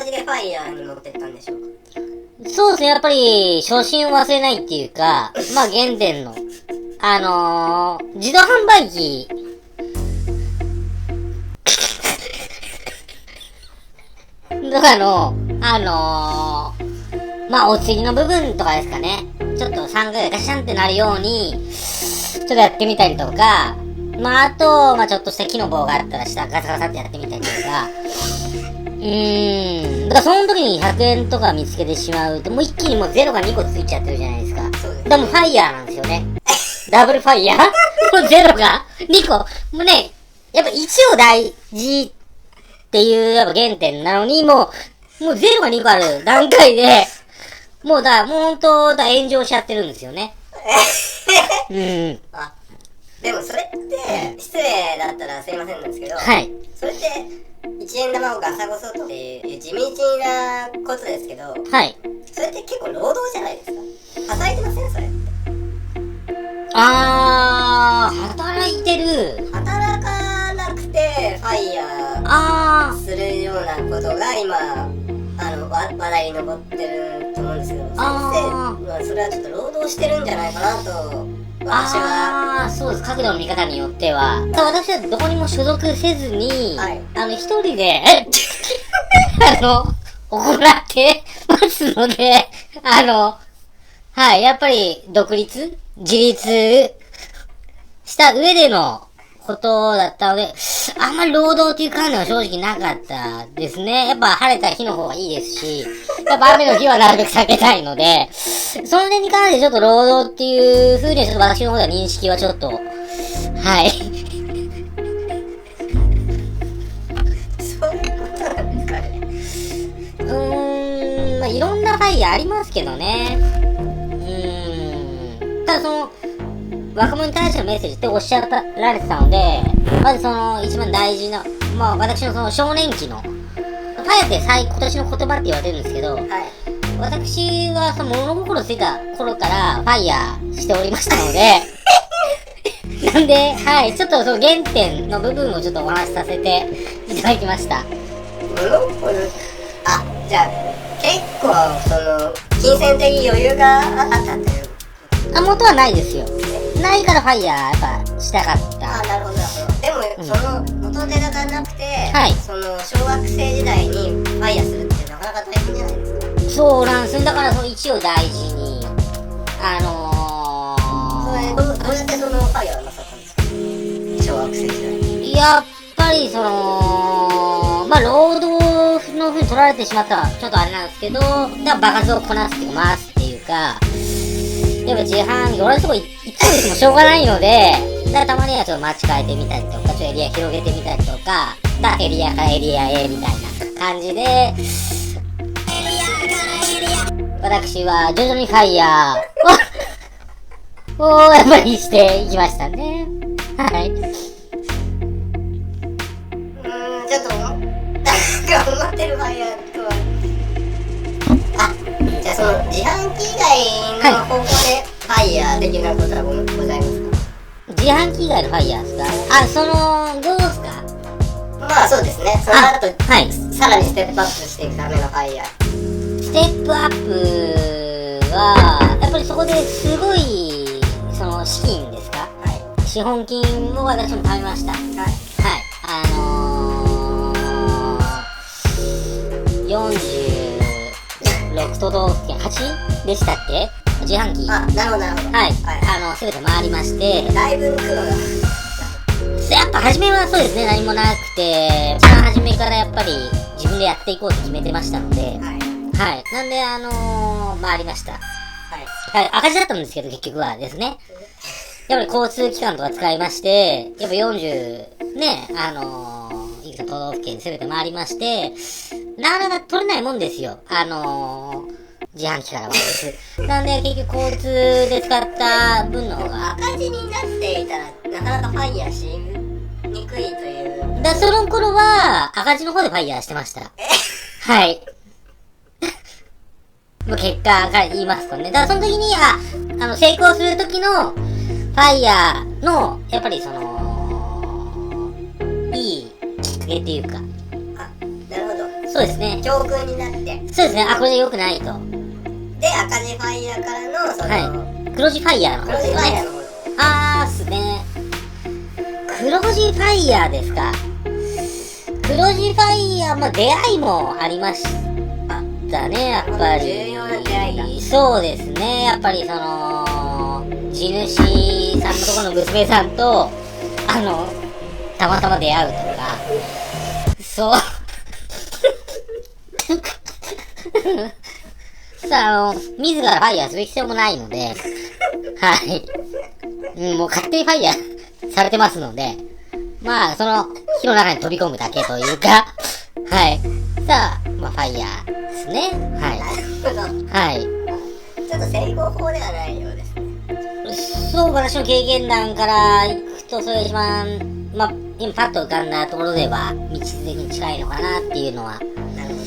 じでファイヤーに持ってったんでしょうか？そうですね、やっぱり、初心を忘れないっていうか、まあ原点の、自動販売機、とかの、まあお釣りの部分とかですかね。ちょっと3回ガシャンってなるように、ちょっとやってみたりとか、まああと、まあちょっとした木の棒があったら下ガサガサってやってみたりとか、だからその時に100円とか見つけてしまうと、もう一気にもうゼロが2個ついちゃってるじゃないですか。そうですね。でもファイヤーなんですよね。ダブルファイヤーもうゼロが2個。もうね、やっぱ1を大事っていうやっぱ原点なのに、もうゼロが2個ある段階で、もう本当炎上しちゃってるんですよね。あ、でもそれって、失礼だったらすいませんなんですけど、はい。それって、1円玉をガサゴソっていう地道なことですけど、はい。それって結構労働じゃないですか。働いてませんそれって。働いてる。働かなくて、ファイヤーするようなことが今、話題に上ってると思うんですけど、先生はそれはちょっと労働してるんじゃないかなと、私は。そうです。角度の見方によっては。私はどこにも所属せずに、はい、一人で、行ってますので、はい、やっぱり独立自立した上でのことだったので、あんまり労働っていう感じは正直なかったですね。やっぱ晴れた日の方がいいですし、やっぱ雨の日はなるべく避けたいので、その点に関してちょっと労働っていう風にはちょっと私の方では認識はちょっと、はい。そういうことなんですかね。まあ、いろんなファイヤーありますけどね。ただ若者に対してのメッセージっておっしゃられてたので、まず一番大事な、まあ私の少年期の、ファイヤーって今年の言葉って言われてるんですけど、はい、私は物心ついた頃からファイヤーしておりましたので、なんで、はい、ちょっと原点の部分をちょっとお話しさせていただきました。じゃあ、結構、金銭的余裕があったという。元はないですよ。ないからファイヤーやっぱしたかった。なるほど、なるほど。でも、元手がなくて、はい。小学生時代にファイヤーするってなかなか大変じゃないですか。そうなんです。だから位置を大事に、どうやってファイヤーをなさったんですか？小学生時代に。やっぱりまあ、労働の風に取られてしまったら、ちょっとあれなんですけど、だから場数をこなすって回すっていうか、やっぱ自販機、俺のとこ行ってもしょうがないので、だからたまにはちょっと街変えてみたりとか、ちょっとエリア広げてみたりとか、エリアからエリア A みたいな感じで、私は徐々にファイヤーをやっぱりしていきましたね。はい。ちょっと、思ってるファイヤーとは。じゃあ自販機以外の方向でファイヤー的なことはございますか？自販機以外のファイヤーですか？どうですか？まあそうですね。その後、はい。さらにステップアップしていくためのファイヤー。ステップアップは、やっぱりそこですごい、資金ですか？はい。資本金を私も貯めました。はい。はい。46都道府県、8でしたっけ？自販機。なるほど、なるほど。はい。すべて回りまして。だいぶ苦労が。やっぱ初めはそうですね、何もなくて、一番初めからやっぱり自分でやっていこうと決めてましたので、はい。はい。なんで、回りました。はい。はい。赤字だったんですけど、結局はですね。やっぱり交通機関とか使いまして、やっぱ40、ね、いくつか都道府県すべて回りまして、なかなか取れないもんですよ。自販機からは。なんで、結局交通で使った分の方が。赤字になっていたら、なかなかファイヤーしにくいという。その頃は、赤字の方でファイヤーしてました。はい。結果から言いますとね。だからその時に、成功する時の、ファイヤーの、やっぱりいいきっかけっていうか。なるほど。そうですね。教訓になって。そうですね。あ、これで良くないと。で、赤字ファイヤーからの、はい。黒字ファイヤーの方黒字ですよね。ファイヤーの方。あーっすね。黒字ファイヤーですか。黒字ファイヤー、まあ、出会いもありましたね、やっぱり。重要な出会いだ。そうですね、やっぱりその、地主さんのところの娘さんと、たまたま出会うとか、そう。さあ、自らファイヤーする必要もないので、はい。もう勝手にファイヤーされてますので、まあ、その、火の中に飛び込むだけというか、はい。さあ、まあ、ファイヤーですね。はなるほど。い。はい。ちょっと成功法ではないようですね。そう、私の経験談からいくと、それが一番、まあ、今パッと浮かんだところでは、道筋に近いのかなっていうのは、なるほど。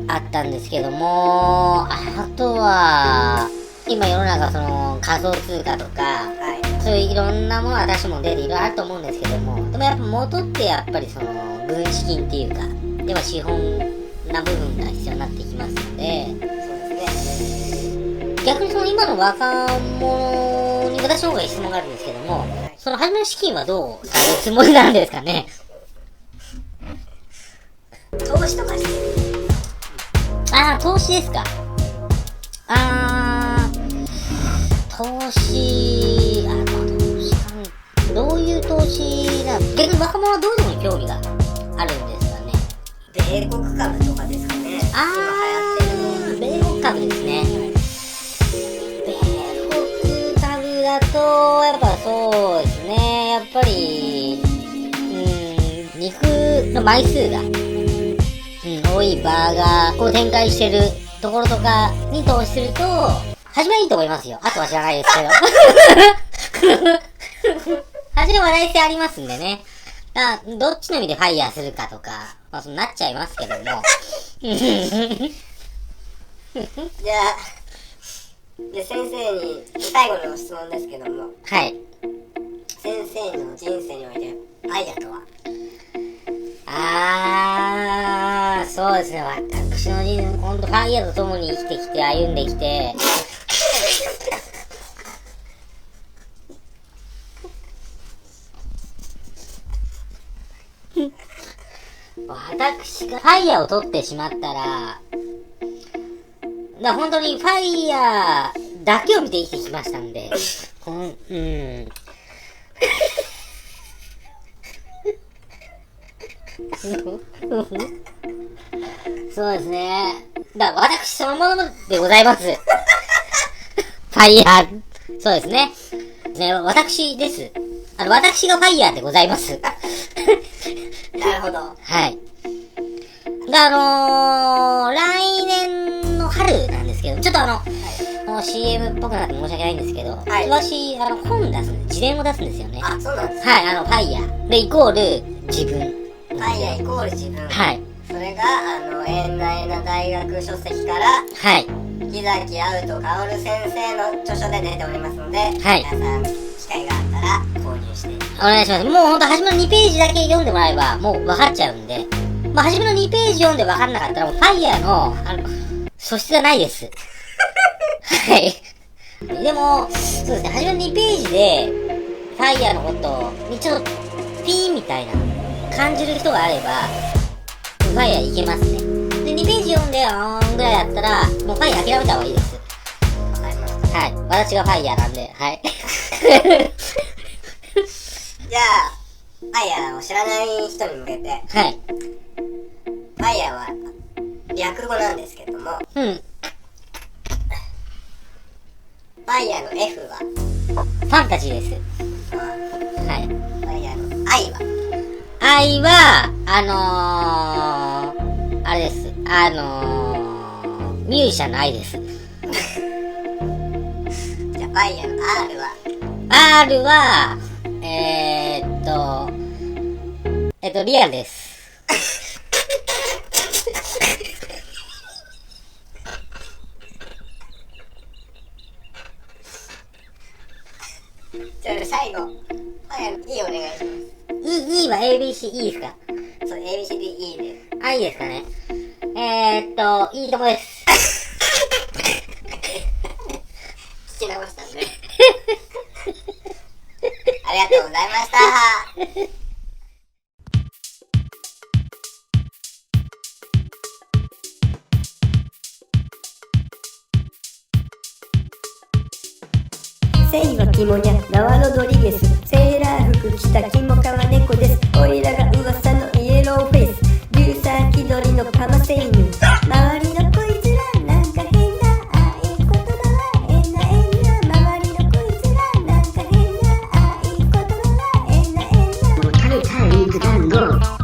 あったんですけども、あとは、今世の中その仮想通貨とか、はい。そういういろんなものは私も出ていろいろあると思うんですけども、でもやっぱ元ってやっぱりその軍資金っていうか、では資本な部分が必要になってきますので、そうですね。逆にその今の若者に私の方が質問があるんですけども、その初めの資金はどうされるつもりなんですかね。投資とかしてる。あー、投資ですか。投資、まあ投資か、どういう投資逆に若者はどういうのに興味があるんですかね。米国株とかですかね。今流行ってるの。米国株ですね。米国株だと、やっぱそうですね。やっぱり、肉の枚数が、多いバーガーを展開してるところとかに投資すると、初めはいいと思いますよ。あとは知らないですけど。初め話題性ありますんでね。どっちの意味でファイヤーするかとか、まあそうなっちゃいますけども。じゃあ、で先生に最後の質問ですけども、はい。先生の人生においてファイヤーとは？そうですね。私の人生、ほんとファイヤーと共に生きてきて、歩んできて、私がファイヤーを取ってしまったら、本当にファイヤーだけを見て生きてきましたんで、そうですね。私そのものでございます。ファイヤー。そうですね。私です。私がファイヤーでございます。なるほど。はい。来年の春なんですけど、ちょっとCM っぽくなって申し訳ないんですけど、はい私、本出すんです。自伝を出すんですよね。あ、そうなんです。はい、ファイヤー。で、イコール、自分。ファイヤーイコール自分。はい。それが、エンナエナ大学書籍から、はい。木崎アウトカオル先生の著書で出ておりますので、はい。皆さん、機会があったら購入して。お願いします。もうほんと、初めの2ページだけ読んでもらえば、もう分かっちゃうんで、まあ、初めの2ページ読んで分かんなかったら、もうファイヤーの、素質がないです。はい。でも、そうですね、初めの2ページで、ファイヤーのことにちょっと、ピーンみたいな、感じる人があれば、ファイヤーいけますね。で、2ページ読んで、ぐらいだったら、もうファイヤー諦めた方がいいです。わかりました。はい。私がファイヤーなんで、はい。じゃあ、ファイヤーを知らない人に向けて、はい。ファイヤーは略語なんですけれども、うん。ファイヤーの F は、ファンタジーです。はい。ファイヤーの I は、愛は、あれです。ミュージシャンの愛です。じゃあファイヤーの R は、R は、リアルです。じゃあ最後、ファイヤーの E お願いします。E は ABC、E ですか？そう、ABCDE で。いいですかね。いいともです。聞き直したんで。ありがとうございました。セイはキモニャ、ナワロドリゲス、セーラー服着たキモカワネコです。オイラが噂のイエローフェイス、リュウサー気取りのカマセイヌ。周りのこいつらなんか変な、あい言葉はえんなえんな。周りのこいつらなんか変な、あい言葉はえんなえんな。もう食べたい肉団子